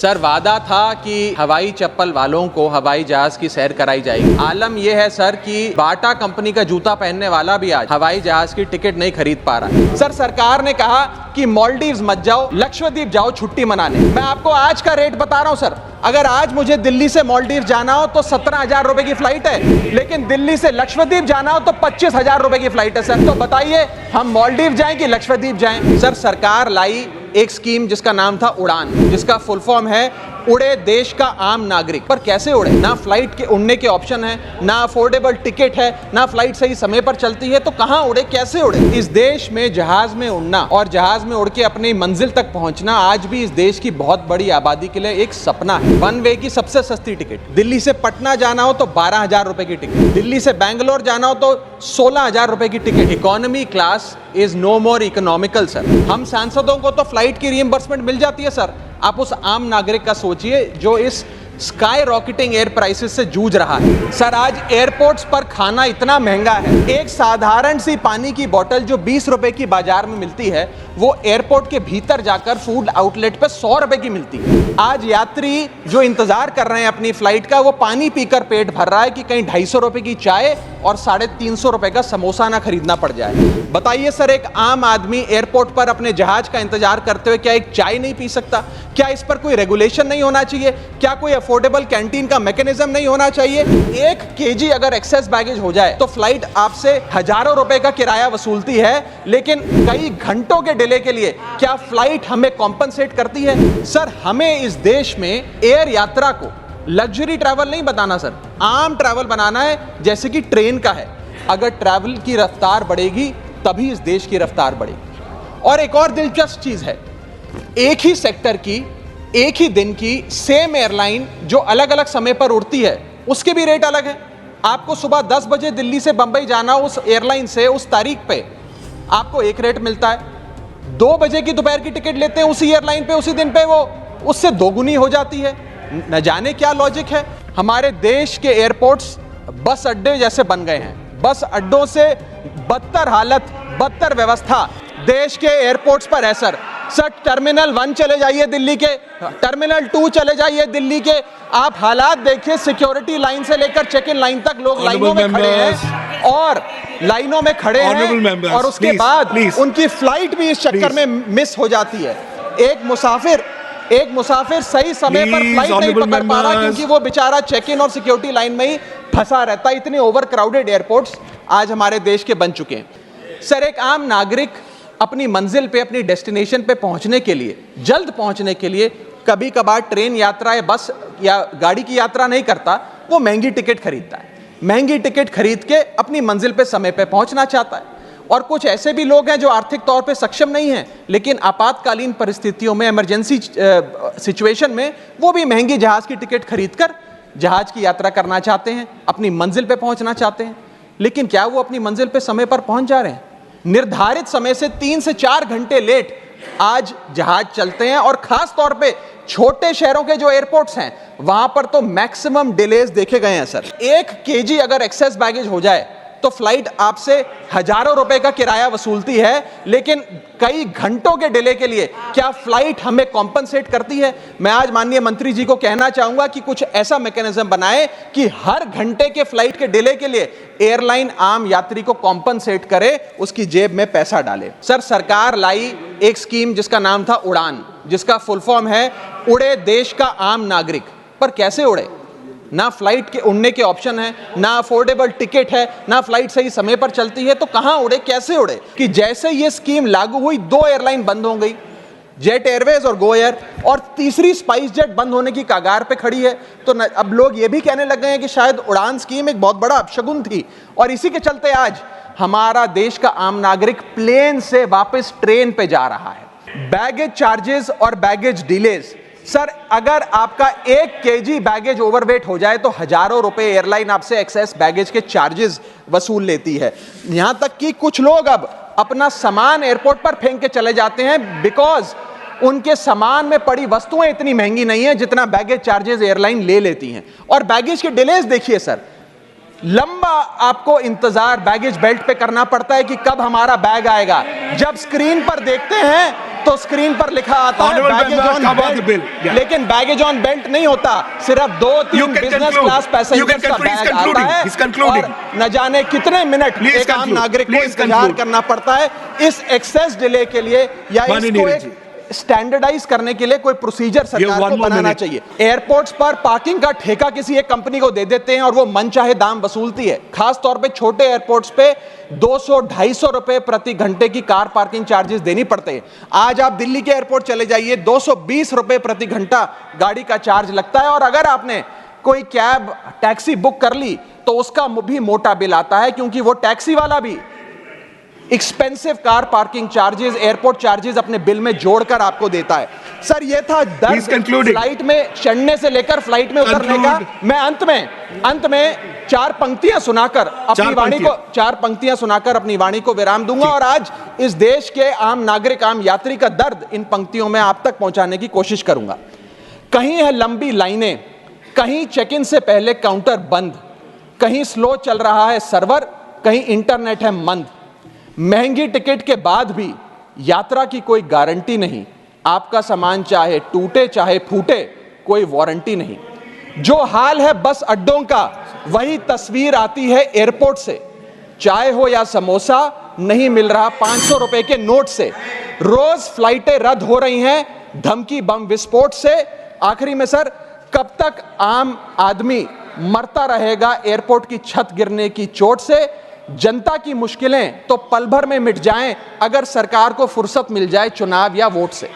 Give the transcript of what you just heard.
Sir वादा था कि हवाई चप्पल वालों को हवाई जहाज की सैर कराई जाएगी। आलम यह है सर कि बाटा कंपनी का जूता पहनने वाला भी आज हवाई जहाज की टिकट नहीं खरीद पा रहा है। सर सरकार ने कहा कि मालदीव्स मत जाओ, लक्षद्वीप जाओ छुट्टी मनाने। मैं आपको आज का रेट बता रहा हूं सर, अगर आज मुझे दिल्ली से मालदीव जाना हो तो 17,000 रुपए की फ्लाइट है, लेकिन दिल्ली से लक्षद्वीप जाना हो तो 25,000 रुपए की फ्लाइट है। सर तो बताइए हम मालदीव जाएं कि लक्षद्वीप जाएं? सर सरकार लाई एक स्कीम जिसका नाम था उड़ान, जिसका फुल फॉर्म है उड़े देश का आम नागरिक। पर कैसे उड़े? ना फ्लाइट के उड़ने के ऑप्शन है, ना अफोर्डेबल टिकट है, ना फ्लाइट सही समय पर चलती है, तो कहां उड़े, कैसे उड़े? इस देश में जहाज में उड़ना और जहाज में उड़ के अपनी मंजिल तक पहुंचना आज भी इस देश की बहुत बड़ी आबादी के लिए एक सपना है। वन वे की सबसे सस्ती टिकट, दिल्ली से पटना जाना हो तो 12,000 रुपए की टिकट, दिल्ली से बैंगलोर जाना हो तो 16,000 रुपए की टिकट। Economy class is no more economical sir. हम सांसदों को तो फ्लाइट की रिइंबर्समेंट मिल जाती है सर, आप उस आम नागरिक का सोचिए जो इस स्काई रॉकेटिंग एयर प्राइसेस से जूझ रहा है। सर आज एयरपोर्ट्स पर खाना इतना महंगा है, एक साधारण सी पानी की बोतल जो 20 रुपए की बाजार में मिलती है वो एयरपोर्ट के भीतर जाकर फूड आउटलेट पे 100 रुपए की मिलती है। आज यात्री जो इंतजार कर रहे हैं अपनी फ्लाइट का, वो पानी पीकर पेट भर रहा है कि कहीं 250 रुपए की चाय और 350 रुपए का समोसा ना खरीदना पड़ जाए। बताइए सर, एक आम आदमी एयरपोर्ट पर अपने जहाज का इंतजार करते हुए क्या एक चाय नहीं पी सकता? क्या इस पर कोई रेगुलेशन नहीं होना चाहिए? क्या कोई अफोर्डेबल कैंटीन का मैकेनिज्म नहीं होना चाहिए? 1 केजी अगर एक्सेस बैगेज हो जाए तो फ्लाइट आपसे हजारों रुपए का किराया वसूलती है, लेकिन कई घंटों के डिले के लिए क्या फ्लाइट हमें कॉम्पनसेट करती है? सर हमें इस देश में एयर यात्रा को लग्जरी ट्रैवल नहीं बताना सर, आम ट्रैवल बनाना है जैसे कि ट्रेन का है। अगर ट्रैवल की रफ्तार बढ़ेगी तभी इस देश की रफ्तार बढ़ेगी। और एक और दिलचस्प चीज है, एक ही सेक्टर की एक ही दिन की सेम एयरलाइन जो अलग अलग समय पर उड़ती है उसके भी रेट अलग है। आपको सुबह 10 बजे दिल्ली से बंबई जाना, उस एयरलाइन से उस तारीख पे आपको एक रेट मिलता है। 2 बजे की दोपहर की टिकट लेते हैं उसी एयरलाइन पे, उसी दिन पे वो उससे दोगुनी हो जाती है। न जाने क्या लॉजिक है। हमारे देश के एयरपोर्ट्स बस अड्डे जैसे बन गए हैं, बस अड्डों से बदतर हालत, बदतर व्यवस्था देश के एयरपोर्ट्स पर है सर। टर्मिनल 1 चले जाइए दिल्ली के, टर्मिनल 2 चले जाइए दिल्ली के, आप हालात देखिए। सिक्योरिटी लाइन से लेकर चेक इन लाइन तक लोग लाइनों में खड़े हैं और लाइनों में खड़े हैं और उसके बाद उनकी फ्लाइट भी इस चक्कर में मिस हो जाती है। एक मुसाफिर सही समय पर फ्लाइट नहीं पकड़ पा रहा क्योंकि वो बेचारा चेक इन और सिक्योरिटी लाइन में ही फंसा रहता है। इतने ओवर क्राउडेड एयरपोर्ट्स आज हमारे देश के बन चुके हैं। सर एक आम नागरिक अपनी मंजिल पे, अपनी डेस्टिनेशन पे पहुंचने के लिए, जल्द पहुंचने के लिए कभी कभार ट्रेन यात्रा या बस या गाड़ी की यात्रा नहीं करता, वो महंगी टिकट खरीदता है। महंगी टिकट खरीद के अपनी मंजिल पे समय पे पहुंचना चाहता है। और कुछ ऐसे भी लोग हैं जो आर्थिक तौर पे सक्षम नहीं हैं, लेकिन आपातकालीन परिस्थितियों में, इमरजेंसी सिचुएशन में वो भी महंगी जहाज की टिकट खरीद कर जहाज की यात्रा करना चाहते हैं, अपनी मंजिल पे पहुंचना चाहते हैं। लेकिन क्या वो अपनी मंजिल पे समय पर पहुंच जा रहे हैं? निर्धारित समय से 3 से 4 घंटे लेट आज जहाज चलते हैं। और खास तौर पे छोटे शहरों के जो एयरपोर्ट्स हैं वहां पर तो मैक्सिमम डिलेज देखे गए हैं सर। 1 केजी अगर एक्सेस बैगेज हो जाए तो फ्लाइट आपसे हजारों रुपए का किराया वसूलती है, लेकिन कई घंटों के डिले के लिए क्या फ्लाइट हमें कॉम्पनसेट करती है? मैं आज माननीय मंत्री जी को कहना चाहूंगा कि कुछ ऐसा मैकेनिज्म बनाए कि हर घंटे के फ्लाइट के डिले के लिए एयरलाइन आम यात्री को कॉम्पनसेट करे, उसकी जेब में पैसा डाले। सर सरकार लाई एक स्कीम जिसका नाम था उड़ान, जिसका फुल फॉर्म है उड़े देश का आम नागरिक। पर कैसे उड़े? ना फ्लाइट के उड़ने के ऑप्शन है, ना अफोर्डेबल टिकट है, ना फ्लाइट सही समय पर चलती है, तो कहां उड़े, कैसे उड़े? कि जैसे ये स्कीम लागू हुई 2 एयरलाइन बंद हो गई, जेट एयरवेज और गो एयर, और तीसरी स्पाइस जेट बंद होने की कगार पे खड़ी है। तो अब लोग ये भी कहने लग गए हैं कि शायद उड़ान स्कीम एक बहुत बड़ा अपशगुन थी। और इसी के चलते आज हमारा देश का आम नागरिक प्लेन से वापस ट्रेन पे जा रहा है। बैगेज चार्जेस और बैगेज डिलेज, सर अगर आपका 1 केजी बैगेज ओवरवेट हो जाए तो हजारों रुपए एयरलाइन आपसे एक्सेस बैगेज के चार्जेस वसूल लेती है। यहां तक कि कुछ लोग अब अपना सामान एयरपोर्ट पर फेंक के चले जाते हैं बिकॉज उनके सामान में पड़ी वस्तुएं इतनी महंगी नहीं है जितना बैगेज चार्जेस एयरलाइन ले लेती हैं। और बैगेज के डिलेज देखिए सर, लंबा आपको इंतजार बैगेज बेल्ट पे करना पड़ता है कि कब हमारा बैग आएगा। जब स्क्रीन पर देखते हैं तो स्क्रीन पर लिखा आता है बैगेज ऑन बेल्ट, लेकिन बैगेज ऑन बेल्ट नहीं होता, सिर्फ 2-3 बिजनेस क्लास पैसेंजर्स का बैग आता है और न जाने कितने मिनट एक आम नागरिक को इंतजार करना पड़ता है इस एक्सेस डिले के लिए, या इसको एक स्टैंडर्डाइज करने के लिए कोई प्रोसीजर सरकार को बनाना चाहिए। एयरपोर्ट्स पर पार्किंग का ठेका किसी एक कंपनी को दे देते हैं और वो मनचाहे दाम वसूलती है। खास तौर पे छोटे एयरपोर्ट्स पे 200-250 रुपए प्रति घंटे की कार पार्किंग चार्जेस देनी पड़ते हैं। आज आप दिल्ली के एयरपोर्ट चले जाइए, 220 रुपए प्रति घंटा गाड़ी का चार्ज लगता है, और अगर आपने कोई कैब टैक्सी बुक कर ली तो उसका भी मोटा बिल आता है, क्योंकि वो टैक्सी वाला भी expensive car parking charges, airport charges अपने बिल में जोड़कर आपको देता है। सर, ये था दर्द फ्लाइट में चढ़ने से लेकर फ्लाइट में उतरने का। मैं अंत में चार पंक्तियां सुनाकर अपनी वाणी को विराम दूंगा, और आज इस देश के आम नागरिक, आम यात्री का दर्द इन पंक्तियों में आप तक पहुंचाने की कोशिश करूंगा। कहीं है लंबी लाइनें, कहीं चेक इन से पहले काउंटर बंद, कहीं स्लो चल रहा है सर्वर, कहीं इंटरनेट है मंद। महंगी टिकट के बाद भी यात्रा की कोई गारंटी नहीं, आपका सामान चाहे टूटे चाहे फूटे कोई वारंटी नहीं। जो हाल है बस अड्डों का, वही तस्वीर आती है एयरपोर्ट से। चाय हो या समोसा नहीं मिल रहा 500 रुपए के नोट से। रोज फ्लाइटें रद्द हो रही हैं धमकी बम विस्फोट से। आखिरी में सर, कब तक आम आदमी मरता रहेगा एयरपोर्ट की छत गिरने की चोट से? जनता की मुश्किलें तो पल भर में मिट जाएं अगर सरकार को फुर्सत मिल जाए चुनाव या वोट से।